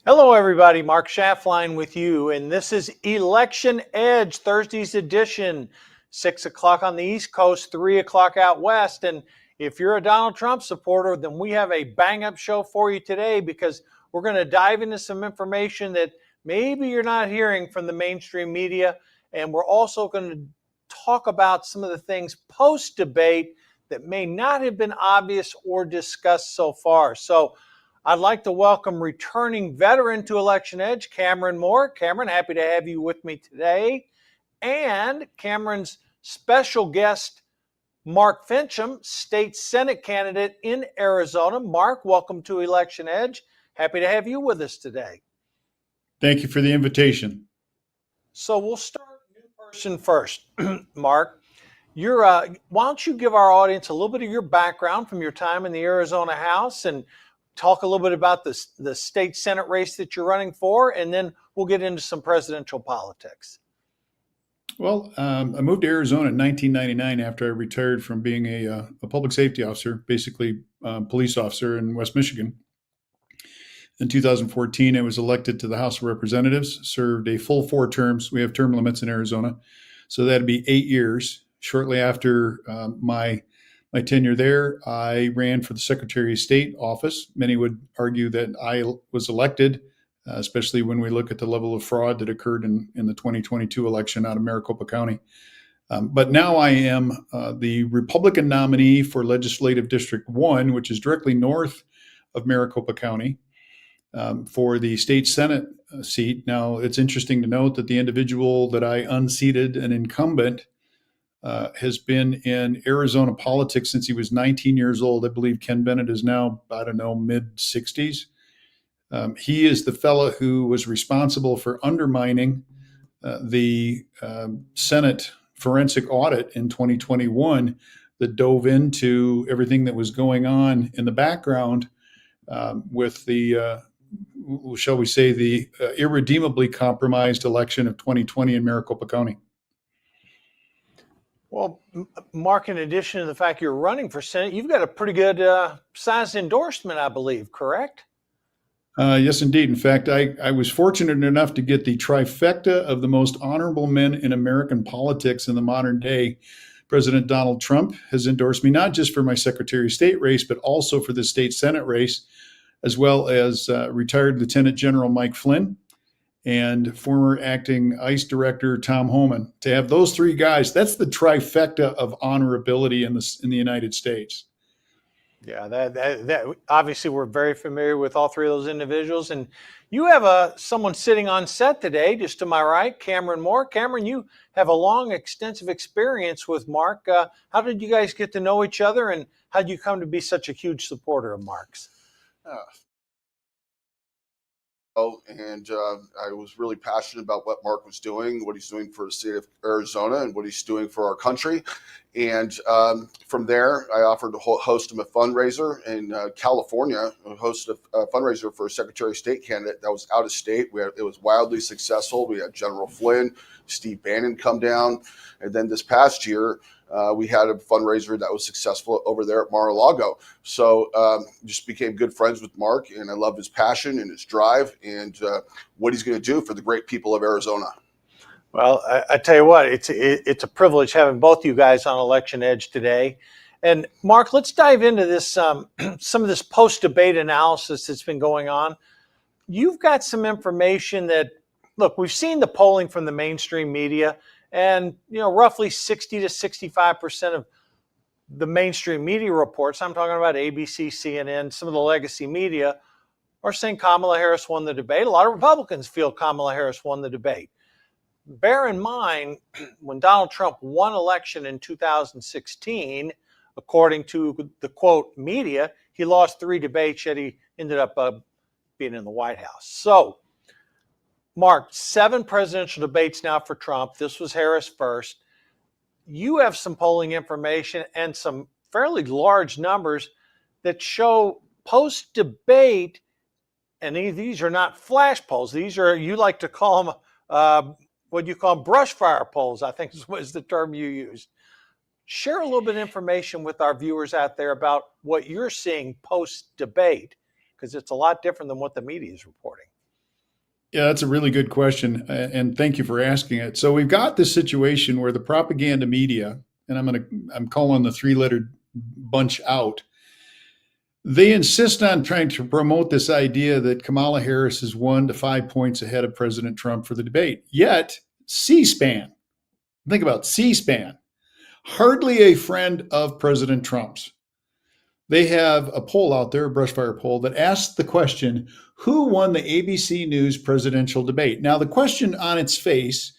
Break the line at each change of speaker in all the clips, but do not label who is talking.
Hello, everybody. Mark Schaftlein with you, and this is Election Edge, Thursday's edition, 6 o'clock on the East Coast, 3 o'clock out West. And if you're a Donald Trump supporter, then we have a bang-up show for you today because we're going to dive into some information that maybe you're not hearing from the mainstream media. And we're also going to talk about some of the things post-debate that may not have been obvious or discussed so far. So I'd like to welcome returning veteran to Election Edge, Cameron Moore. Cameron, happy to have you with me today. And Cameron's special guest, Mark Finchem, state Senate candidate in Arizona. Mark, welcome to Election Edge. Happy to have you with us today.
Thank you for the invitation.
So we'll start new person first. Mark, why don't you give our audience a little bit of your background from your time in the Arizona House and talk a little bit about the state Senate race that you're running for, and then we'll get into some presidential politics.
Well, I moved to Arizona in 1999 after I retired from being a public safety officer, basically police officer in West Michigan. In 2014, I was elected to the House of Representatives, served a full 4 terms. We have term limits in Arizona, so that'd be 8 years. Shortly after my tenure there, I ran for the Secretary of State office. Many would argue that I was elected, especially when we look at the level of fraud that occurred in the 2022 election out of Maricopa County. But now I am the Republican nominee for Legislative District 1, which is directly north of Maricopa County, for the state Senate seat. Now, it's interesting to note that the individual that I unseated, an incumbent, has been in Arizona politics since he was 19 years old. I believe Ken Bennett is now, mid 60s. He is the fellow who was responsible for undermining the Senate forensic audit in 2021 that dove into everything that was going on in the background with the, shall we say, the irredeemably compromised election of 2020 in Maricopa County.
Well, Mark, in addition to the fact you're running for Senate, you've got a pretty good sized endorsement, I believe, correct?
Yes, indeed. In fact, I was fortunate enough to get the trifecta of the most honorable men in American politics in the modern day. President Donald Trump has endorsed me not just for my Secretary of State race, but also for the state Senate race, as well as retired Lieutenant General Mike Flynn and former acting ICE Director Tom Homan. To have those 3 guys, that's the trifecta of honorability in the United States.
Yeah, that obviously we're very familiar with all 3 of those individuals. And you have someone sitting on set today, just to my right, Cameron Moore. Cameron, you have a long, extensive experience with Mark. How did you guys get to know each other, and how did you come to be such a huge supporter of Mark's?
And I was really passionate about what Mark was doing, what he's doing for the state of Arizona, and what he's doing for our country. And from there, I offered to host him a fundraiser in California, hosted a fundraiser for a Secretary of State candidate that was out of state. It was wildly successful. We had General Flynn, Steve Bannon come down. And then this past year, we had a fundraiser that was successful over there at Mar-a-Lago. So just became good friends with Mark, and I love his passion and his drive and what he's going to do for the great people of Arizona.
Well, I tell you what, it's a privilege having both you guys on Election Edge today. And Mark, let's dive into this some of this post-debate analysis that's been going on. You've got some information that, look, we've seen the polling from the mainstream media, and roughly 60 to 65% of the mainstream media reports, I'm talking about ABC, CNN, some of the legacy media, are saying Kamala Harris won the debate. A lot of Republicans feel Kamala Harris won the debate. Bear in mind, when Donald Trump won election in 2016, according to the quote media, he lost 3 debates, yet he ended up being in the White House. So, Mark, 7 presidential debates now for Trump. This was Harris first. You have some polling information and some fairly large numbers that show post-debate, and these are not flash polls. These are, you like to call them, what you call brush fire polls, I think is the term you used. Share a little bit of information with our viewers out there about what you're seeing post-debate, because it's a lot different than what the media is reporting.
Yeah, that's a really good question, and thank you for asking it. So we've got this situation where the propaganda media, and I'm calling the three-lettered bunch out. They insist on trying to promote this idea that Kamala Harris is 1 to 5 points ahead of President Trump for the debate. Yet, C-SPAN, think about C-SPAN, hardly a friend of President Trump's. They have a poll out there, a brushfire poll, that asks the question, who won the ABC News presidential debate? Now, the question on its face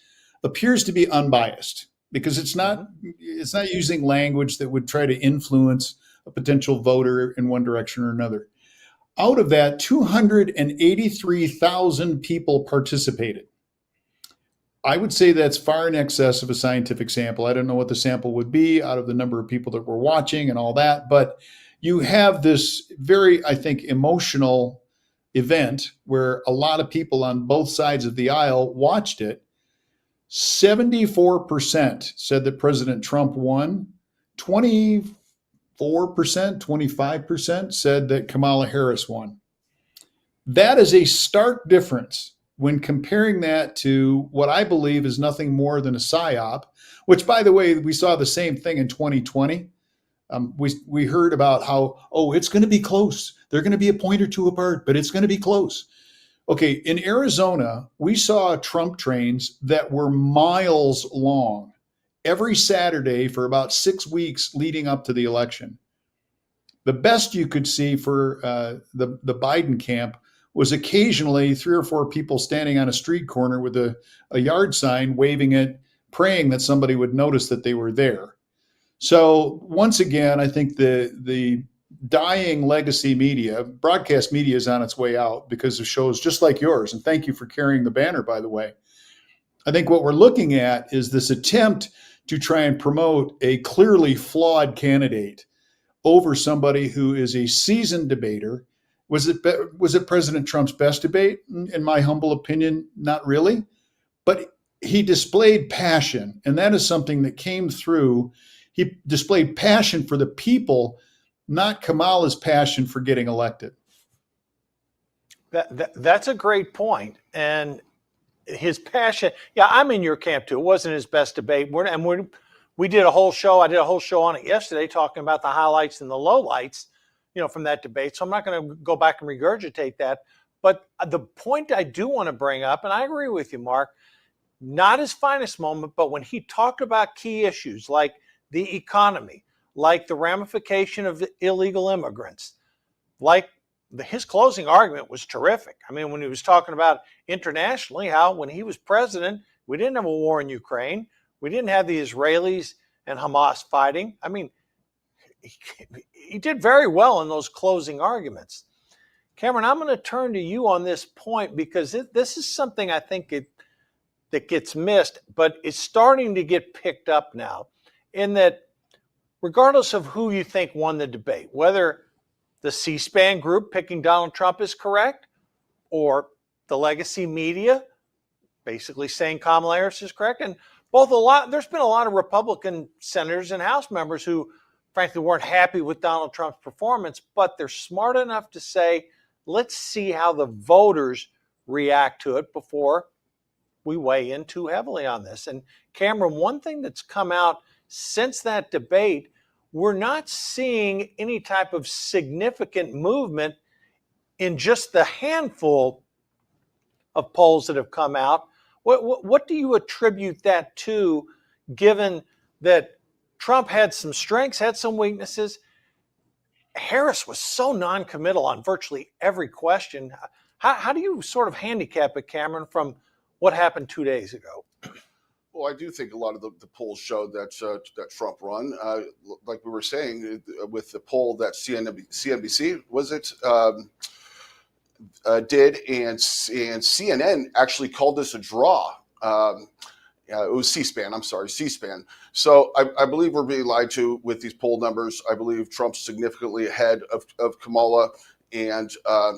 appears to be unbiased because it's not using language that would try to influence a potential voter in one direction or another. Out of that, 283,000 people participated. I would say that's far in excess of a scientific sample. I don't know what the sample would be out of the number of people that were watching and all that, but you have this very, I think, emotional event where a lot of people on both sides of the aisle watched it. 74% said that President Trump won. 24%, 25% said that Kamala Harris won. That is a stark difference when comparing that to what I believe is nothing more than a psyop, which, by the way, we saw the same thing in 2020. We heard about how, it's going to be close. They're going to be a point or two apart, but it's going to be close. Okay, in Arizona, we saw Trump trains that were miles long every Saturday for about 6 weeks leading up to the election. The best you could see for the Biden camp was occasionally 3 or 4 people standing on a street corner with a yard sign, waving it, praying that somebody would notice that they were there. So once again, I think the dying legacy media, broadcast media, is on its way out because of shows just like yours. And thank you for carrying the banner, by the way. I think what we're looking at is this attempt to try and promote a clearly flawed candidate over somebody who is a seasoned debater. Was it President Trump's best debate? In my humble opinion, not really. But he displayed passion, and that is something that came through. He displayed passion for the people, not Kamala's passion for getting elected.
That's a great point. And his passion, I'm in your camp too. It wasn't his best debate. We did a whole show. I did a whole show on it yesterday talking about the highlights and the lowlights, from that debate. So I'm not going to go back and regurgitate that. But the point I do want to bring up, and I agree with you, Mark, not his finest moment, but when he talked about key issues like the economy, like the ramification of the illegal immigrants, like his closing argument was terrific. I mean, when he was talking about internationally, how when he was president, we didn't have a war in Ukraine. We didn't have the Israelis and Hamas fighting. I mean, he did very well in those closing arguments. Cameron, I'm going to turn to you on this point because this is something I think that gets missed, but it's starting to get picked up now, in that regardless of who you think won the debate, whether the C-SPAN group picking Donald Trump is correct or the legacy media basically saying Kamala Harris is correct, and there's been a lot of Republican senators and House members who frankly weren't happy with Donald Trump's performance, but they're smart enough to say, let's see how the voters react to it before we weigh in too heavily on this. And Cameron, one thing that's come out since that debate, we're not seeing any type of significant movement in just the handful of polls that have come out. What do you attribute that to, given that Trump had some strengths, had some weaknesses? Harris was so non-committal on virtually every question. How do you sort of handicap it, Cameron, from what happened 2 days ago?
Well, I do think a lot of the polls showed that Trump won. Like we were saying, with the poll that CNBC did, and CNN actually called this a draw. It was C-SPAN. I'm sorry, C-SPAN. So I believe we're being lied to with these poll numbers. I believe Trump's significantly ahead of Kamala, and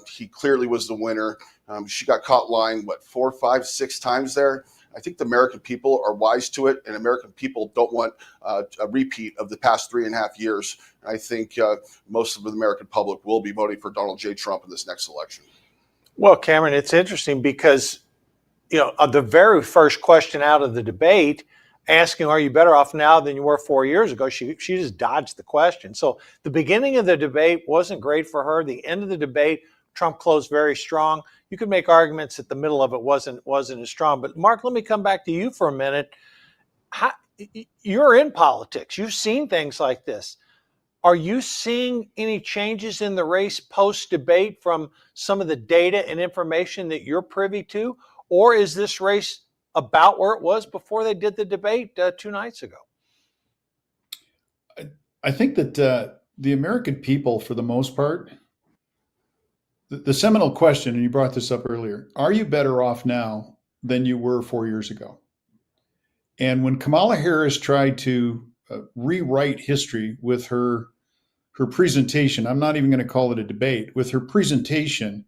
he clearly was the winner. She got caught lying, 4, 5, 6 times there. I think the American people are wise to it, and American people don't want a repeat of the past 3.5 years. I think most of the American public will be voting for Donald J. Trump in this next election.
Well, Cameron, it's interesting because the very first question out of the debate, asking, are you better off now than you were 4 years ago? She just dodged the question. So the beginning of the debate wasn't great for her. The end of the debate, Trump closed very strong. You could make arguments that the middle of it wasn't as strong. But Mark, let me come back to you for a minute. You're in politics. You've seen things like this. Are you seeing any changes in the race post-debate from some of the data and information that you're privy to? Or is this race about where it was before they did the debate 2 nights ago?
I think that the American people, for the most part, the seminal question, and you brought this up earlier, are you better off now than you were 4 years ago? And when Kamala Harris tried to rewrite history with her presentation, I'm not even going to call it a debate, with her presentation,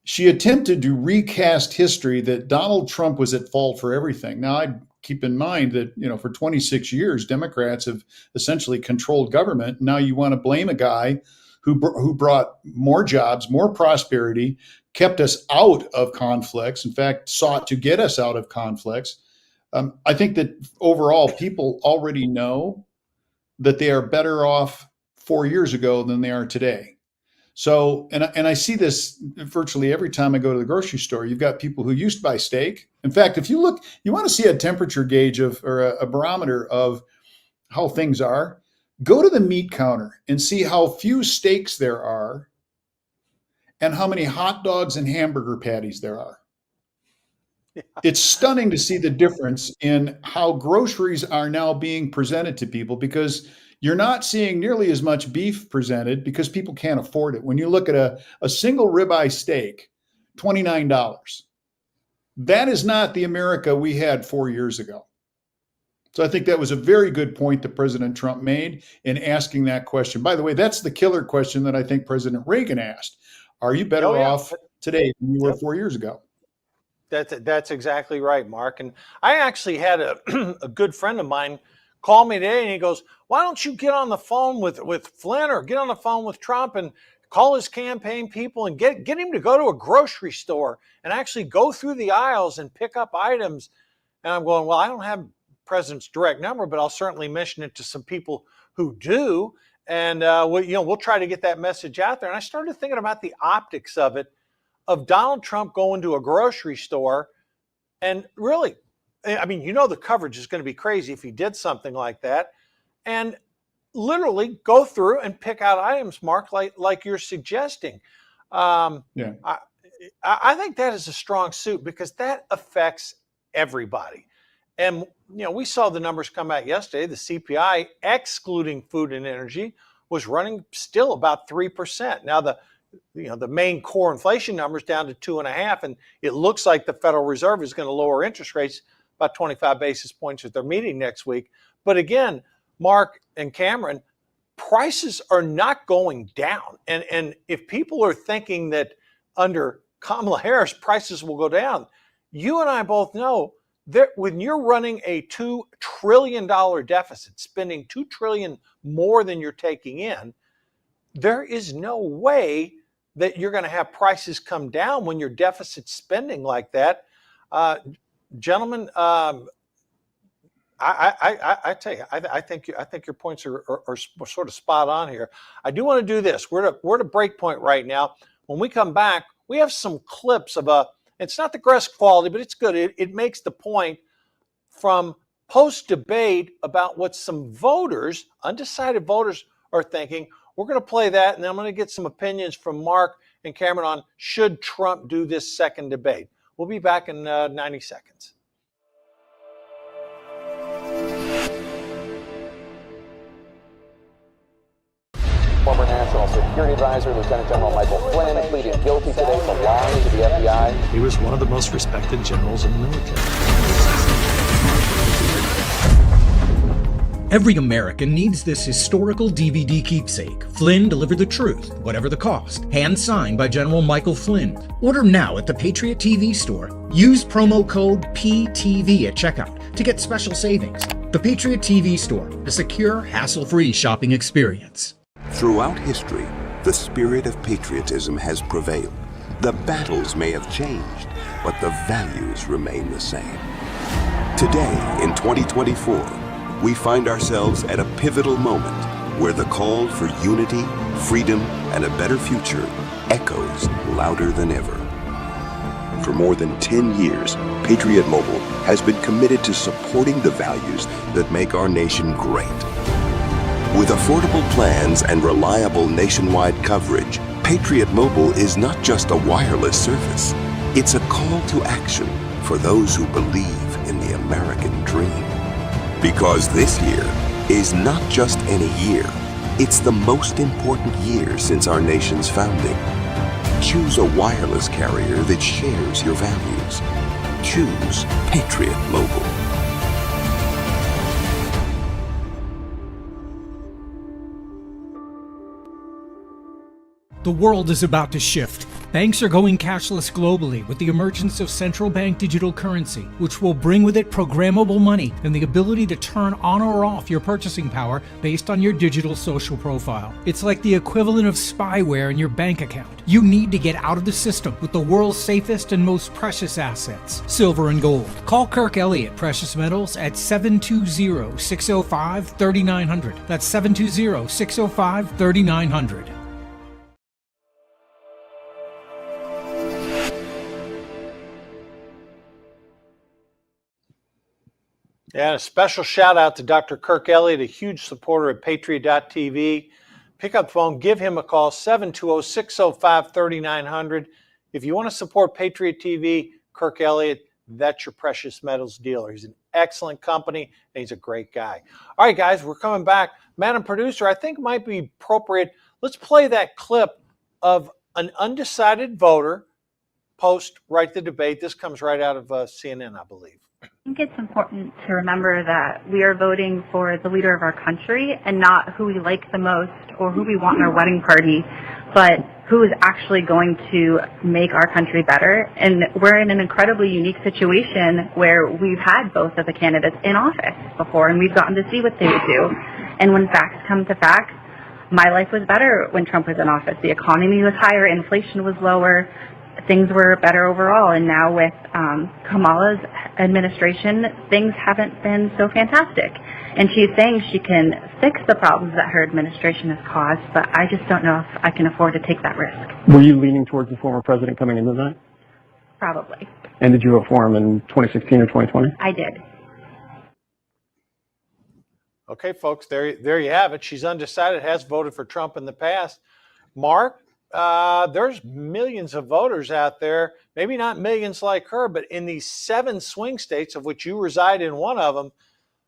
she attempted to recast history that Donald Trump was at fault for everything. Now, I keep in mind that, for 26 years, Democrats have essentially controlled government. Now you want to blame a guy who brought more jobs, more prosperity, kept us out of conflicts, in fact, sought to get us out of conflicts. I think that overall, people already know that they are better off 4 years ago than they are today. So, and I see this virtually every time I go to the grocery store. You've got people who used to buy steak. In fact, if you look, you want to see a temperature gauge or a barometer of how things are, go to the meat counter and see how few steaks there are and how many hot dogs and hamburger patties there are. Yeah. It's stunning to see the difference in how groceries are now being presented to people, because you're not seeing nearly as much beef presented because people can't afford it. When you look at a single ribeye steak, $29. That is not the America we had 4 years ago. So I think that was a very good point that President Trump made in asking that question. By the way, that's the killer question that I think President Reagan asked. Are you better off today than you were 4 years ago?
That's exactly right, Mark. And I actually had a good friend of mine call me today, and he goes, why don't you get on the phone with Flynn or get on the phone with Trump and call his campaign people and get him to go to a grocery store and actually go through the aisles and pick up items. And I'm going, well, I don't have president's direct number, but I'll certainly mention it to some people who do. And we'll try to get that message out there. And I started thinking about the optics of it, of Donald Trump going to a grocery store. And really, I mean, the coverage is going to be crazy if he did something like that, and literally go through and pick out items, Mark, like you're suggesting. I think that is a strong suit, because that affects everybody. And, we saw the numbers come out yesterday. The CPI, excluding food and energy, was running still about 3%. Now, the main core inflation number is down to 2.5%, and it looks like the Federal Reserve is going to lower interest rates about 25 basis points at their meeting next week. But again, Mark and Cameron, prices are not going down. And if people are thinking that under Kamala Harris, prices will go down, you and I both know that when you're running a $2 trillion deficit, spending $2 trillion more than you're taking in, there is no way that you're going to have prices come down when you're deficit spending like that. Gentlemen, I tell you, I think your points are sort of spot on here. I do want to do this. We're at a break point right now. When we come back, we have some clips of it's not the best quality, but it's good. It makes the point from post-debate about what some voters, undecided voters, are thinking. We're going to play that, and then I'm going to get some opinions from Mark and Cameron on should Trump do this second debate. We'll be back in 90 seconds.
Former National Security Advisor, Lieutenant General Michael Flynn, pleaded guilty today to lying to the FBI.
He was one of the most respected generals in the military.
Every American needs this historical DVD keepsake. Flynn delivered the truth, whatever the cost. Hand signed by General Michael Flynn. Order now at the Patriot TV store. Use promo code PTV at checkout to get special savings. The Patriot TV store, a secure, hassle-free shopping experience.
Throughout history, the spirit of patriotism has prevailed. The battles may have changed, but the values remain the same. Today, in 2024, we find ourselves at a pivotal moment where the call for unity, freedom, and a better future echoes louder than ever. For more than 10 years, Patriot Mobile has been committed to supporting the values that make our nation great. With affordable plans and reliable nationwide coverage, Patriot Mobile is not just a wireless service. It's a call to action for those who believe in the American dream. Because this year is not just any year, it's the most important year since our nation's founding. Choose a wireless carrier that shares your values. Choose Patriot Mobile.
The world is about to shift. Banks are going cashless globally with the emergence of central bank digital currency, which will bring with it programmable money and the ability to turn on or off your purchasing power based on your digital social profile. It's like the equivalent of spyware in your bank account. You need to get out of the system with the world's safest and most precious assets, silver and gold. Call Kirk Elliott Precious Metals at 720-605-3900. That's 720-605-3900.
Yeah, and a special shout out to Dr. Kirk Elliott, a huge supporter of Patriot.tv. Pick up the phone, give him a call, 720-605-3900. If you want to support Patriot TV, Kirk Elliott, that's your precious metals dealer. He's an excellent company, and he's a great guy. All right, guys, we're coming back. Madam Producer, I think it might be appropriate. Let's play that clip of an undecided voter post right the debate. This comes right out of CNN, I believe.
I think it's important to remember that we are voting for the leader of our country and not who we like the most or who we want in our wedding party, but who is actually going to make our country better. And we're in an incredibly unique situation where we've had both of the candidates in office before, and we've gotten to see what they would do. And when facts come to facts, my life was better when Trump was in office. The economy was higher, inflation was lower, things were better overall. And now with Kamala's administration, things haven't been so fantastic. And she's saying she can fix the problems that her administration has caused, but I just don't know if I can afford to take that risk.
Were you leaning towards the former president coming into that?
Probably.
And did you vote for him in 2016 or 2020?
I did.
Okay, folks, there you have it. She's undecided, has voted for Trump in the past. Mark, there's millions of voters out there, maybe not millions like her, but in these 7 swing states, of which you reside in one of them,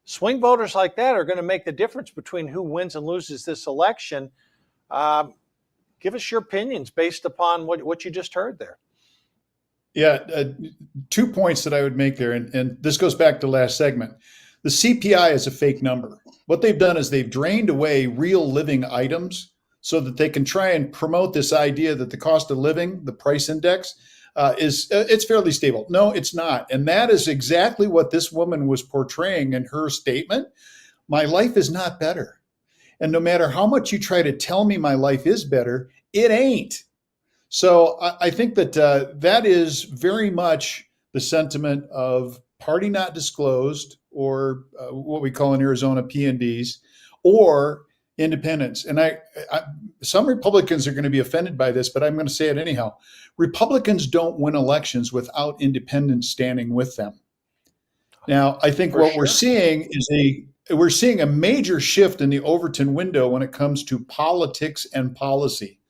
swing voters like that are going to make the difference between who wins and loses this election. Give us your opinions based upon what you just heard there.
Yeah, 2 points that I would make there, and this goes back to last segment. The CPI is a fake number. What they've done is they've drained away real living items so that they can try and promote this idea that the cost of living, the price index, it's fairly stable. No, it's not. And that is exactly what this woman was portraying in her statement. My life is not better. And no matter how much you try to tell me my life is better, it ain't. So I think that that is very much the sentiment of party not disclosed, or what we call in Arizona PNDs, or independents. And some Republicans are going to be offended by this, but I'm going to say it anyhow. Republicans don't win elections without independents standing with them. Now, I think we're seeing is we're seeing a major shift in the Overton window when it comes to politics and policy.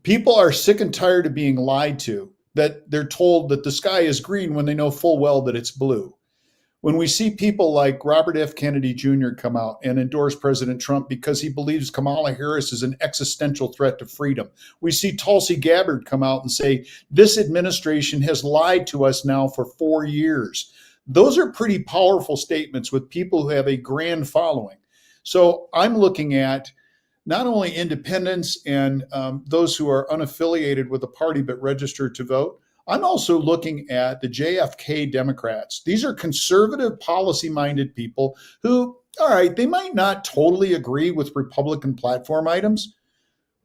People are sick and tired of being lied to, that they're told that the sky is green when they know full well that it's blue. When we see people like Robert F. Kennedy Jr. come out and endorse President Trump because he believes Kamala Harris is an existential threat to freedom. We see Tulsi Gabbard come out and say, this administration has lied to us now for 4 years. Those are pretty powerful statements with people who have a grand following. So I'm looking at not only independents and those who are unaffiliated with the party but registered to vote. I'm also looking at the JFK Democrats. These are conservative, policy-minded people who, all right, they might not totally agree with Republican platform items,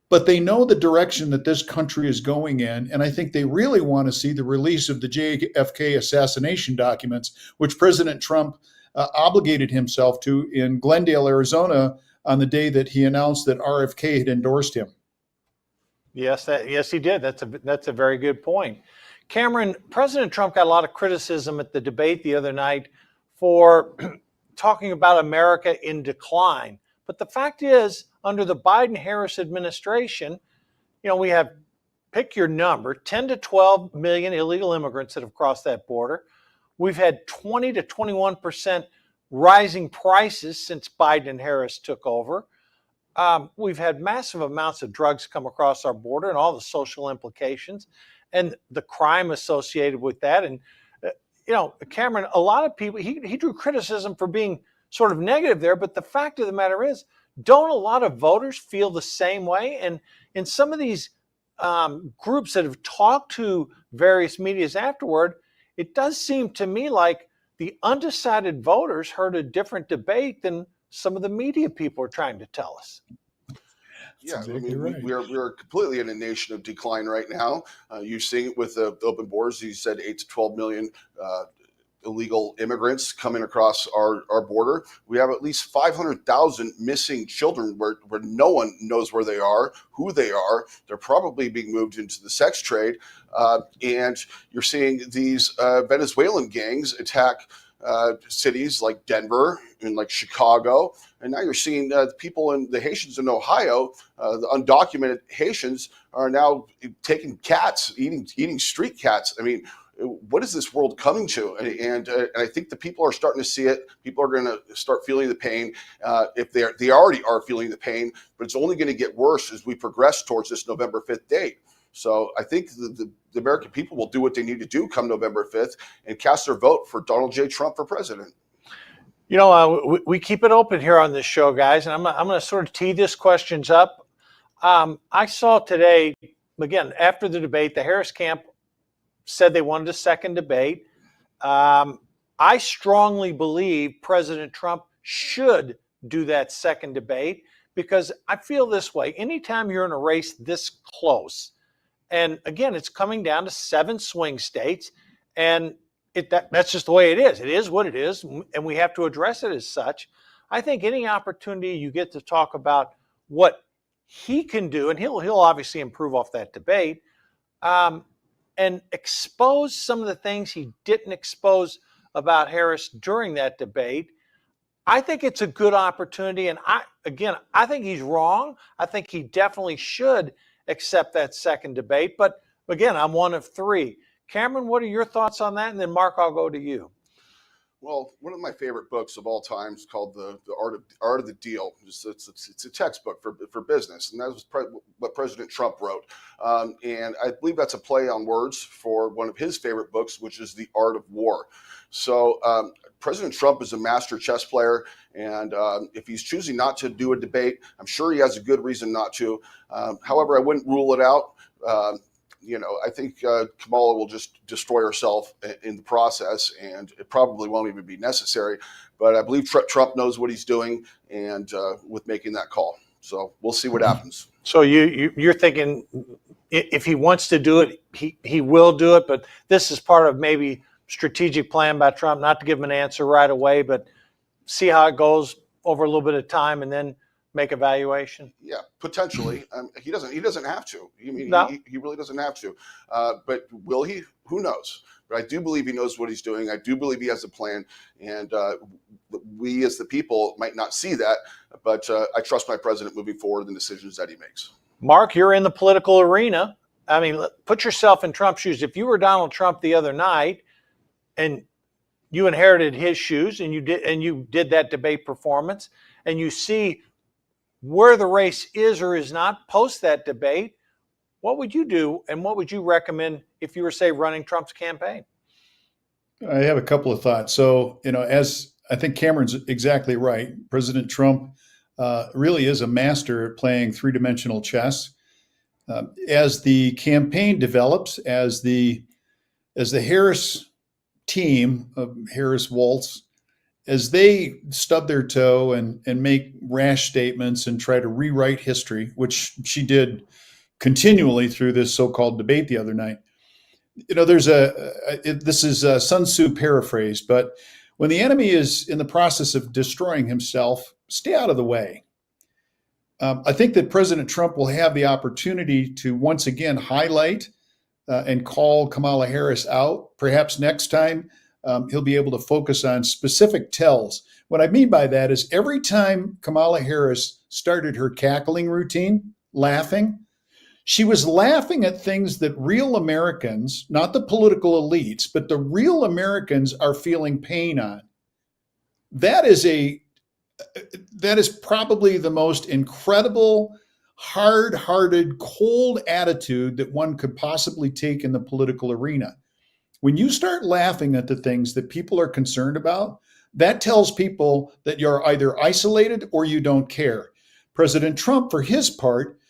but they know the direction that this country is going in. And I think they really want to see the release of the JFK assassination documents, which President Trump obligated himself to in Glendale, Arizona, on the day that he announced that RFK had endorsed him.
Yes, he did. That's a very good point. Cameron, President Trump got a lot of criticism at the debate the other night for talking about America in decline. But the fact is, under the Biden-Harris administration, we have, pick your number, 10 to 12 million illegal immigrants that have crossed that border. We've had 20 to 21% rising prices since Biden and Harris took over. We've had massive amounts of drugs come across our border and all the social implications and the crime associated with that. And, Cameron, a lot of people, he drew criticism for being sort of negative there, but the fact of the matter is, don't a lot of voters feel the same way? And in some of these groups that have talked to various medias afterward, it does seem to me like the undecided voters heard a different debate than some of the media people are trying to tell us.
Yeah,
exactly right.
we are completely in a nation of decline right now. You're seeing it with the open borders. You said 8 to 12 million illegal immigrants coming across our border. We have at least 500,000 missing children where no one knows where they are, who they are. They're probably being moved into the sex trade. And you're seeing these Venezuelan gangs attack cities like Denver and like Chicago. And now you're seeing the Haitians in Ohio, the undocumented Haitians are now taking cats, eating street cats. I mean, what is this world coming to? And I think the people are starting to see it. People are going to start feeling the pain. If they already are feeling the pain, but it's only going to get worse as we progress towards this November 5th date. So I think the American people will do what they need to do come November 5th and cast their vote for Donald J. Trump for president.
We keep it open here on this show, guys, and I'm going to sort of tee this questions up. I saw today, again, after the debate, the Harris camp said they wanted a second debate. I strongly believe President Trump should do that second debate because I feel this way. Anytime you're in a race this close, and again, it's coming down to 7 swing states, and that's just the way it is. It is what it is, and we have to address it as such. I think any opportunity you get to talk about what he can do, and he'll obviously improve off that debate, and expose some of the things he didn't expose about Harris during that debate, I think it's a good opportunity. And I think he's wrong. I think he definitely should accept that second debate. But again, I'm one of 3. Cameron, what are your thoughts on that? And then Mark, I'll go to you.
Well, one of my favorite books of all time is called The Art of the Deal. It's a textbook for business, and that was what President Trump wrote. And I believe that's a play on words for one of his favorite books, which is The Art of War. So President Trump is a master chess player, and if he's choosing not to do a debate, I'm sure he has a good reason not to. However, I wouldn't rule it out. I think Kamala will just destroy herself in the process, and it probably won't even be necessary. But I believe Trump knows what he's doing, and with making that call. So we'll see what happens.
So you're thinking if he wants to do it, he will do it. But this is part of maybe strategic plan by Trump, not to give him an answer right away, but see how it goes over a little bit of time, and then make evaluation.
Yeah, potentially. He doesn't have to.
No.
He really doesn't have to. But will he? Who knows? But I do believe he knows what he's doing. I do believe he has a plan. And we as the people might not see that, but I trust my president moving forward in the decisions that he makes.
Mark, you're in the political arena. I mean, put yourself in Trump's shoes. If you were Donald Trump the other night and you inherited his shoes and you did that debate performance, and you see where the race is or is not post that debate, what would you do and what would you recommend if you were, say, running Trump's campaign?
I have a couple of thoughts. So, as I think Cameron's exactly right, President Trump really is a master at playing 3-dimensional chess. As the campaign develops, as the Harris team of Harris Waltz as they stub their toe and make rash statements and try to rewrite history, which she did continually through this so-called debate the other night. There's this is a Sun Tzu paraphrase, but when the enemy is in the process of destroying himself, stay out of the way. I think that President Trump will have the opportunity to once again highlight and call Kamala Harris out. Perhaps next time he'll be able to focus on specific tells. What I mean by that is every time Kamala Harris started her cackling routine, laughing, she was laughing at things that real Americans, not the political elites, but the real Americans are feeling pain on. That is probably the most incredible, hard-hearted, cold attitude that one could possibly take in the political arena. When you start laughing at the things that people are concerned about, that tells people that you're either isolated or you don't care. President Trump, for his part,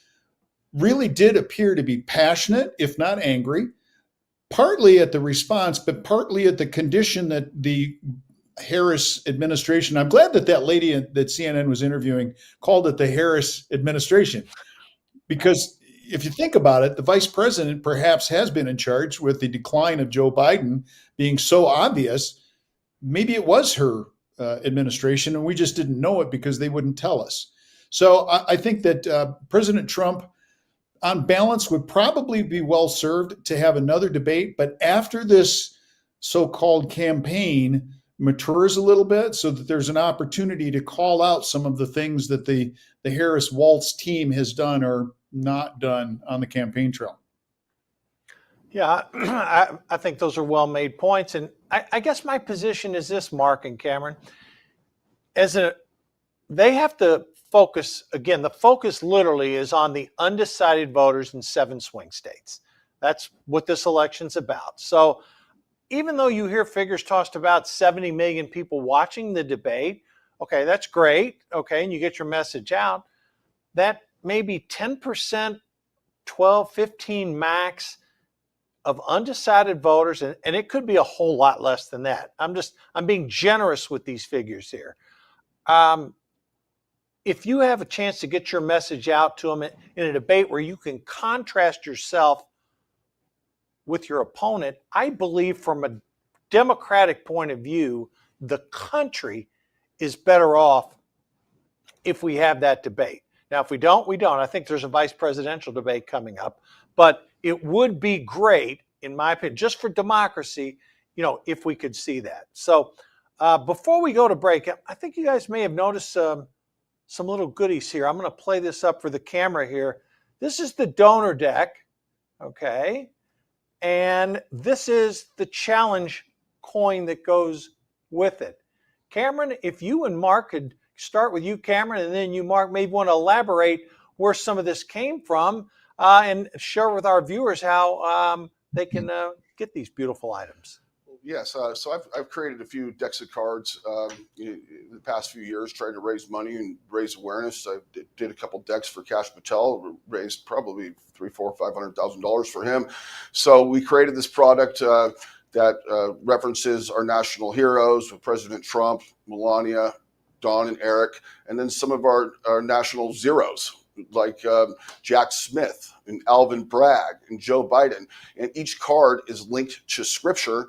really did appear to be passionate, if not angry, partly at the response, but partly at the condition that the Harris administration, I'm glad that lady that CNN was interviewing called it the Harris administration, because if you think about it, the vice president perhaps has been in charge with the decline of Joe Biden being so obvious. Maybe it was her administration and we just didn't know it because they wouldn't tell us. So I think that President Trump, on balance, would probably be well served to have another debate. But after this so-called campaign matures a little bit, so that there's an opportunity to call out some of the things that the Harris Waltz team has done or not done on the campaign trail.
Yeah, I think those are well-made points. And I guess my position is this, Mark and Cameron, they have to focus, again, the focus literally is on the undecided voters in 7 swing states. That's what this election's about. So even though you hear figures tossed about 70 million people watching the debate, okay, that's great, okay, and you get your message out, that maybe 10%, 12, 15 max of undecided voters, and it could be a whole lot less than that. I'm being generous with these figures here. If you have a chance to get your message out to them in a debate where you can contrast yourself with your opponent, I believe from a democratic point of view, the country is better off if we have that debate. Now, if we don't, we don't. I think there's a vice presidential debate coming up, but it would be great, in my opinion, just for democracy, if we could see that. So before we go to break, I think you guys may have noticed some little goodies here. I'm going to play this up for the camera here. This is the donor deck, okay? And this is the challenge coin that goes with it. Cameron, if you and Mark could start with you, Cameron, and then you, Mark, maybe want to elaborate where some of this came from and share with our viewers how they can get these beautiful items.
Yes, so I've created a few decks of cards in the past few years, trying to raise money and raise awareness. I did a couple decks for Kash Patel, raised probably $300,000, $400,000, $500,000 for him. So we created this product that references our national heroes with President Trump, Melania, Don, and Eric, and then some of our national zeros like Jack Smith and Alvin Bragg and Joe Biden. And each card is linked to scripture.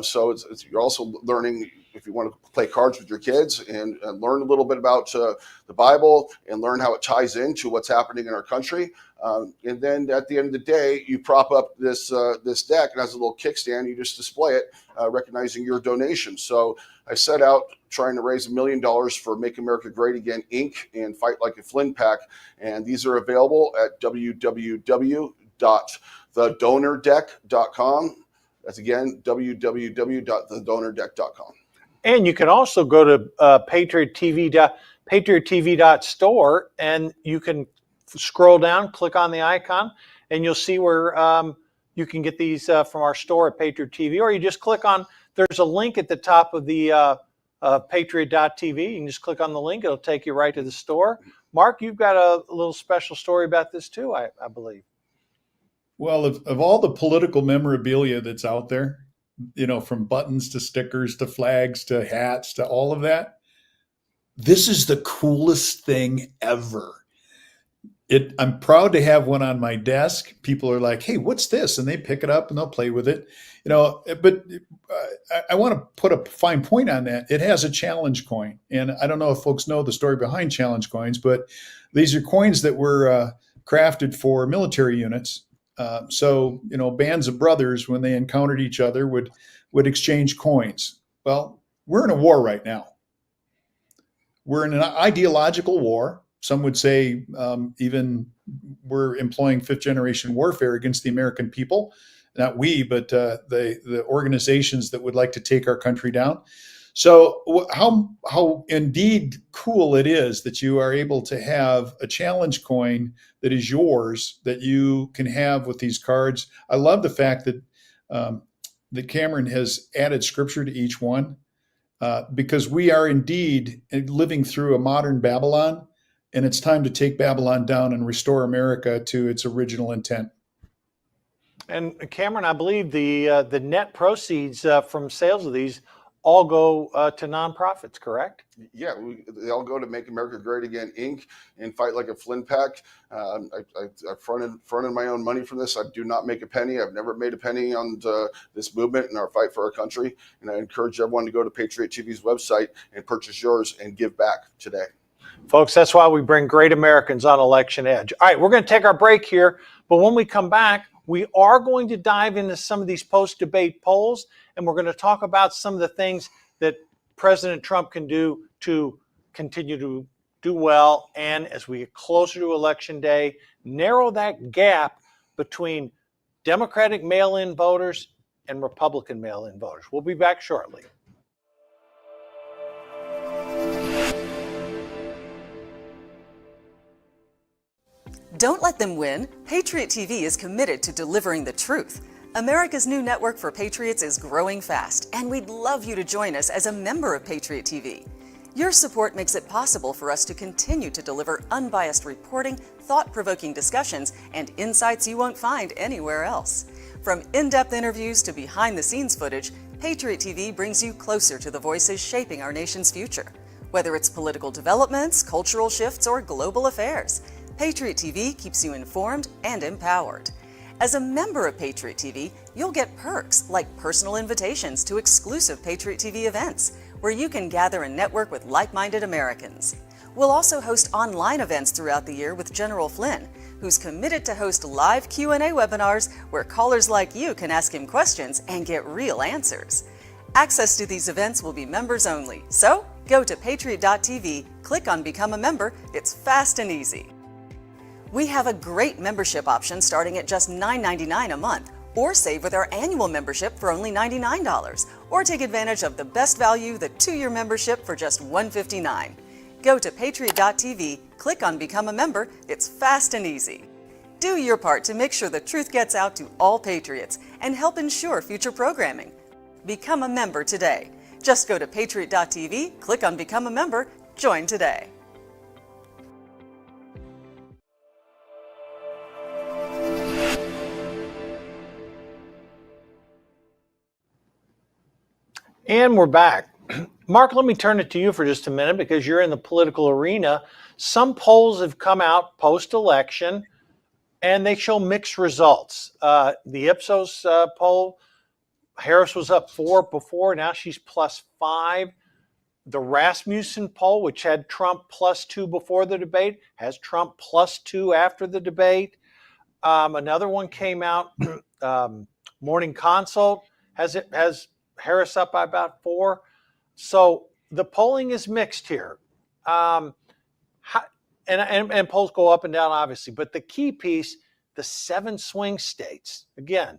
So you're also learning, if you want to play cards with your kids and learn a little bit about the Bible and learn how it ties into what's happening in our country. And then at the end of the day, you prop up this deck, and has a little kickstand. You just display it, recognizing your donation. So I set out trying to raise $1 million for Make America Great Again, Inc. and Fight Like a Flynn Pack. And these are available at www.thedonordeck.com. That's again, www.thedonordeck.com.
And you can also go to patriottv.store, and you can scroll down, click on the icon, and you'll see where you can get these from our store at Patriot TV, or you just click on, there's a link at the top of the patriot.tv. You can just click on the link. It'll take you right to the store. Mark, you've got a little special story about this too, I believe.
Well, of all the political memorabilia that's out there, from buttons to stickers to flags to hats to all of that. This is the coolest thing ever. I'm proud to have one on my desk. People are like, "Hey, what's this?" And they pick it up and they'll play with it. But I want to put a fine point on that. It has a challenge coin. And I don't know if folks know the story behind challenge coins, but these are coins that were crafted for military units. So bands of brothers, when they encountered each other, would exchange coins. Well, we're in a war right now. We're in an ideological war. Some would say even we're employing fifth generation warfare against the American people. Not we, but the organizations that would like to take our country down. So how indeed cool it is that you are able to have a challenge coin that is yours, that you can have with these cards. I love the fact that Cameron has added scripture to each one, because we are indeed living through a modern Babylon, and it's time to take Babylon down and restore America to its original intent.
And Cameron, I believe the net proceeds from sales of these all go to nonprofits, correct?
Yeah, they all go to Make America Great Again, Inc. and Fight Like a Flynn Pack. I fronted my own money from this. I do not make a penny. I've never made a penny on this movement and our fight for our country. And I encourage everyone to go to Patriot TV's website and purchase yours and give back today.
Folks, that's why we bring great Americans on Election Edge. All right, we're going to take our break here, but when we come back, we are going to dive into some of these post-debate polls, and we're going to talk about some of the things that President Trump can do to continue to do well, and as we get closer to Election Day, narrow that gap between Democratic mail-in voters and Republican mail-in voters. We'll be back shortly.
Don't let them win. Patriot TV is committed to delivering the truth. America's new network for patriots is growing fast, and we'd love you to join us as a member of Patriot TV. Your support makes it possible for us to continue to deliver unbiased reporting, thought-provoking discussions, and insights you won't find anywhere else. From in-depth interviews to behind-the-scenes footage, Patriot TV brings you closer to the voices shaping our nation's future. Whether it's political developments, cultural shifts, or global affairs, Patriot TV keeps you informed and empowered. As a member of Patriot TV, you'll get perks like personal invitations to exclusive Patriot TV events, where you can gather and network with like-minded Americans. We'll also host online events throughout the year with General Flynn, who's committed to host live Q&A webinars where callers like you can ask him questions and get real answers. Access to these events will be members only, so go to patriot.tv, click on Become a Member. It's fast and easy. We have a great membership option starting at just $9.99 a month, or save with our annual membership for only $99, or take advantage of the best value, the 2-year membership for just $159. Go to patriot.tv, click on Become a Member. It's fast and easy. Do your part to make sure the truth gets out to all patriots and help ensure future programming. Become a member today. Just go to patriot.tv, click on Become a Member, join today.
And we're back. Mark, let me turn it to you for just a minute because you're in the political arena. Some polls have come out post-election and they show mixed results. The Ipsos poll, Harris was up 4 before, now she's +5. The Rasmussen poll, which had Trump +2 before the debate, has Trump +2 after the debate. Another one came out, Morning Consult, has Harris up by about 4. So the polling is mixed here. And polls go up and down, obviously. But the key piece, the 7 swing states, again.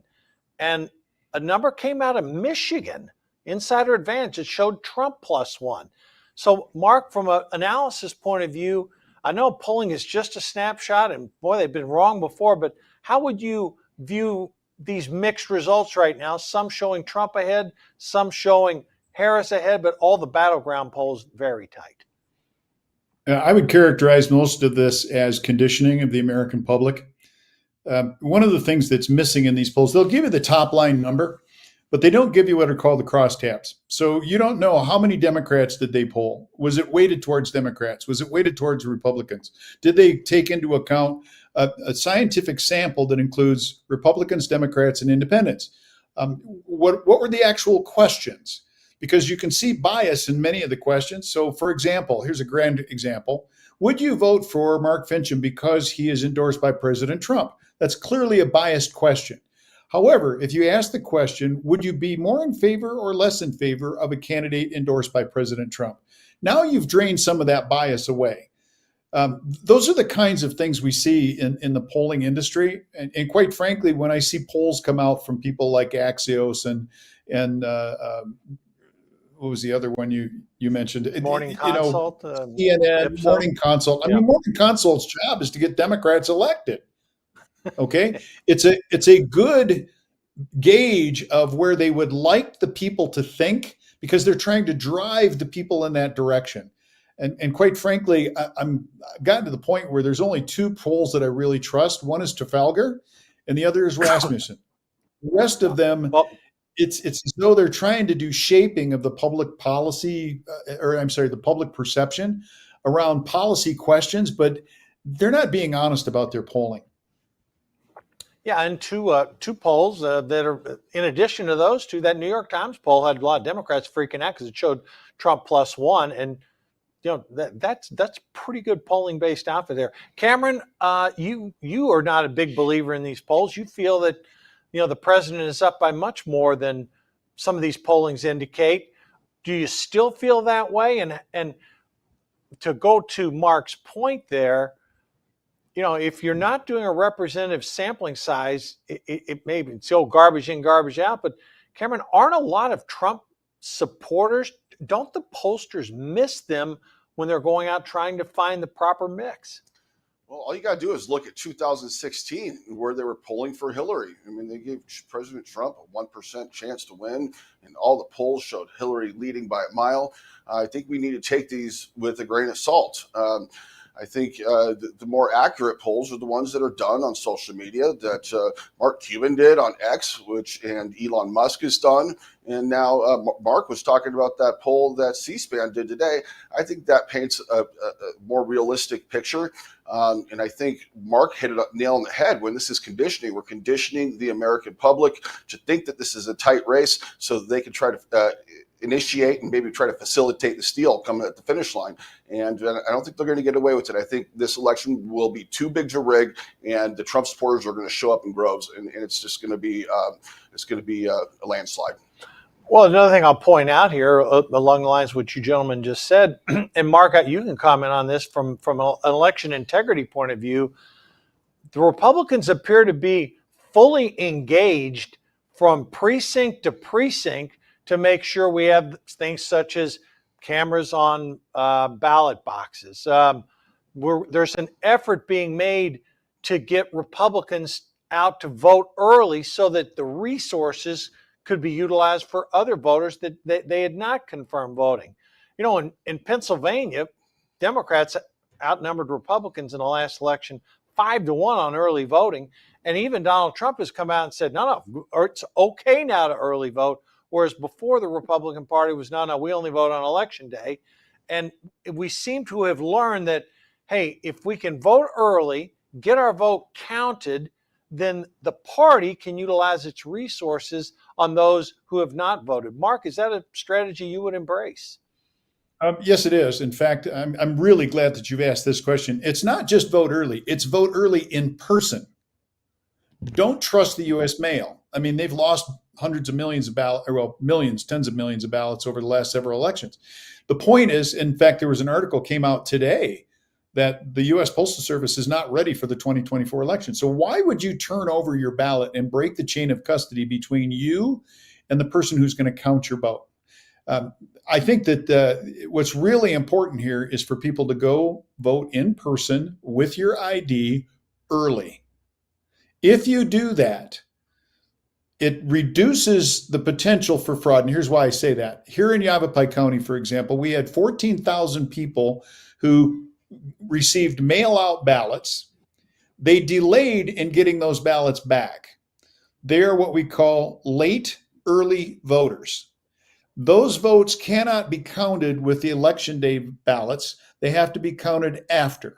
And a number came out of Michigan, insider advantage. It showed Trump +1. So, Mark, from an analysis point of view, I know polling is just a snapshot, and boy, they've been wrong before, but how would you view these mixed results right now? Some showing Trump ahead, some showing Harris ahead, but all the battleground polls very tight.
I would characterize most of this as conditioning of the American public. One of the things that's missing in these polls, they'll give you the top line number, but they don't give you what are called the crosstabs. So you don't know how many Democrats did they poll. Was it weighted towards Democrats? Was it weighted towards Republicans? Did they take into account a scientific sample that includes Republicans, Democrats, and independents? What were the actual questions? Because you can see bias in many of the questions. So, for example, here's a grand example. Would you vote for Mark Finchem because he is endorsed by President Trump? That's clearly a biased question. However, if you ask the question, would you be more in favor or less in favor of a candidate endorsed by President Trump? Now you've drained some of that bias away. Those are the kinds of things we see in the polling industry. And quite frankly, when I see polls come out from people like Axios and what was the other one you mentioned?
Morning Consult.
CNN, Morning Consult. I mean, Morning Consult's job is to get Democrats elected. Okay, it's a good gauge of where they would like the people to think, because they're trying to drive the people in that direction. And quite frankly, I've gotten to the point where there's only two polls that I really trust. One is Trafalgar, and the other is Rasmussen. The rest of them, it's as though they're trying to do shaping of the public policy, the public perception around policy questions, but they're not being honest about their polling.
Yeah, and two polls that are, in addition to those two, that New York Times poll had a lot of Democrats freaking out because it showed Trump +1, and that's pretty good polling based off of there. Cameron, you are not a big believer in these polls. You feel that the president is up by much more than some of these pollings indicate. Do you still feel that way? And to go to Mark's point there, if you're not doing a representative sampling size, it may be still garbage in, garbage out. But Cameron, aren't a lot of Trump supporters, don't the pollsters miss them when they're going out trying to find the proper mix?
Well, all you got to do is look at 2016, where they were polling for Hillary. I mean, they gave President Trump a 1% chance to win, and all the polls showed Hillary leading by a mile. I think we need to take these with a grain of salt. I think the more accurate polls are the ones that are done on social media, that Mark Cuban did on X, and Elon Musk has done. And now Mark was talking about that poll that C-SPAN did today. I think that paints a more realistic picture. And I think Mark hit it nail on the head. When this is conditioning, we're conditioning the American public to think that this is a tight race so that they can try to initiate and maybe try to facilitate the steal coming at the finish line. And I don't think they're going to get away with it. I think this election will be too big to rig, and the Trump supporters are going to show up in droves, and it's just going to be a landslide.
Well, another thing I'll point out here along the lines of what you gentlemen just said, and Mark, you can comment on this from an election integrity point of view. The Republicans appear to be fully engaged from precinct to precinct to make sure we have things such as cameras on ballot boxes. There's an effort being made to get Republicans out to vote early so that the resources could be utilized for other voters that they had not confirmed voting. In Pennsylvania, Democrats outnumbered Republicans in the last election 5-1 on early voting. And even Donald Trump has come out and said, no, it's okay now to early vote. Whereas before, the Republican Party was, no, we only vote on election day. And we seem to have learned that, hey, if we can vote early, get our vote counted, then the party can utilize its resources on those who have not voted. Mark, is that a strategy you would embrace?
Yes, it is. In fact, I'm really glad that you've asked this question. It's not just vote early. It's vote early in person. Don't trust the U.S. mail. I mean, they've lost hundreds of millions of ballots, millions, tens of millions of ballots over the last several elections. The point is, in fact, there was an article came out today that the U.S. Postal Service is not ready for the 2024 election. So why would you turn over your ballot and break the chain of custody between you and the person who's going to count your vote? I think that what's really important here is for people to go vote in person with your ID early. If you do that, it reduces the potential for fraud. And here's why I say that. Here in Yavapai County, for example, we had 14,000 people who received mail-out ballots. They delayed in getting those ballots back. They're what we call late early voters. Those votes cannot be counted with the election day ballots. They have to be counted after.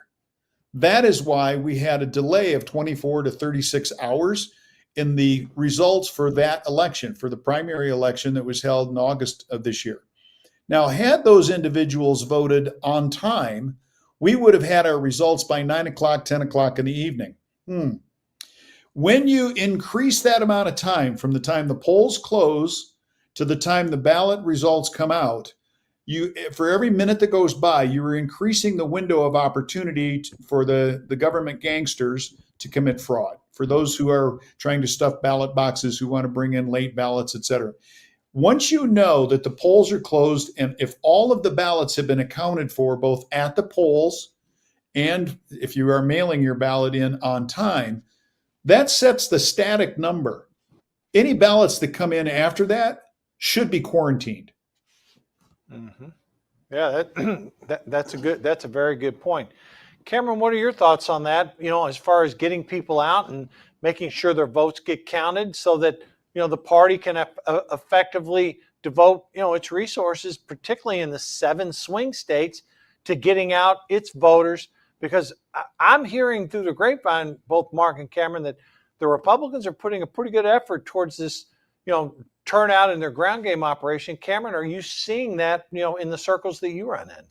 That is why we had a delay of 24 to 36 hours in the results for that election, for the primary election that was held in August of this year. Now, had those individuals voted on time, we would have had our results by 9 o'clock, 10 o'clock in the evening. When you increase that amount of time from the time the polls close to the time the ballot results come out, for every minute that goes by, you are increasing the window of opportunity for the government gangsters to commit fraud, for those who are trying to stuff ballot boxes, who want to bring in late ballots, et cetera. Once you know that the polls are closed, and if all of the ballots have been accounted for, both at the polls and if you are mailing your ballot in on time, that sets the static number. Any ballots that come in after that should be quarantined.
Mm-hmm. Yeah, that's a very good point. Cameron, what are your thoughts on that? As far as getting people out and making sure their votes get counted so that the party can effectively devote its resources, particularly in the 7 swing states, to getting out its voters. Because I'm hearing through the grapevine, both Mark and Cameron, that the Republicans are putting a pretty good effort towards this, turnout in their ground game operation. Cameron, are you seeing that, in the circles that you run in?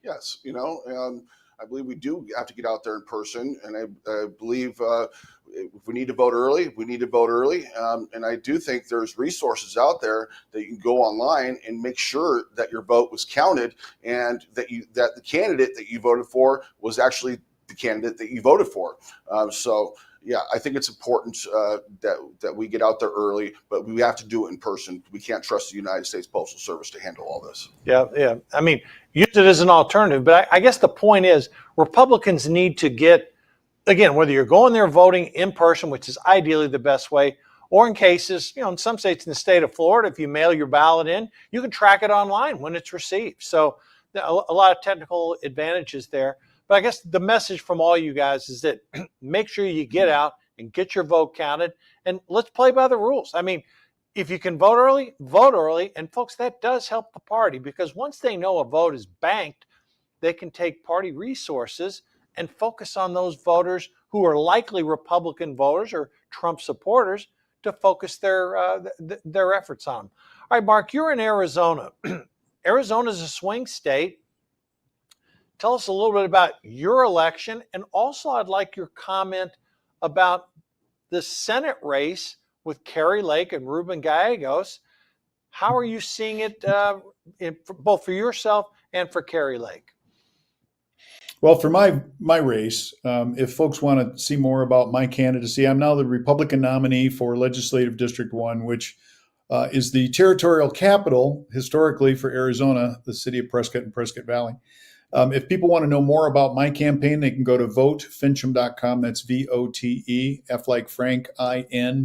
Yes, I believe we do have to get out there in person, and I believe if we need to vote early, we need to vote early. And I do think there's resources out there that you can go online and make sure that your vote was counted, and that the candidate that you voted for was actually the candidate that you voted for. Yeah, I think it's important that we get out there early, but we have to do it in person. We can't trust the United States Postal Service to handle all this.
Yeah. I mean, use it as an alternative. But I guess the point is, Republicans need to get, again, whether you're going there voting in person, which is ideally the best way, or in cases, in some states in the state of Florida, if you mail your ballot in, you can track it online when it's received. So a lot of technical advantages there. But I guess the message from all you guys is that make sure you get out and get your vote counted, and let's play by the rules. I mean, if you can vote early, vote early. And folks, that does help the party, because once they know a vote is banked, they can take party resources and focus on those voters who are likely Republican voters or Trump supporters to focus their efforts on them. All right, Mark, you're in Arizona. Arizona is a swing state. Tell us a little bit about your election, and also I'd like your comment about the Senate race with Kari Lake and Ruben Gallegos. How are you seeing it, both for yourself and for Kari Lake?
Well, for my race, if folks want to see more about my candidacy, I'm now the Republican nominee for Legislative District 1, which is the territorial capital historically for Arizona, the city of Prescott and Prescott Valley. If people want to know more about my campaign, they can go to votefinchem.com. That's VOTE, F like Frank, INCHEM.com.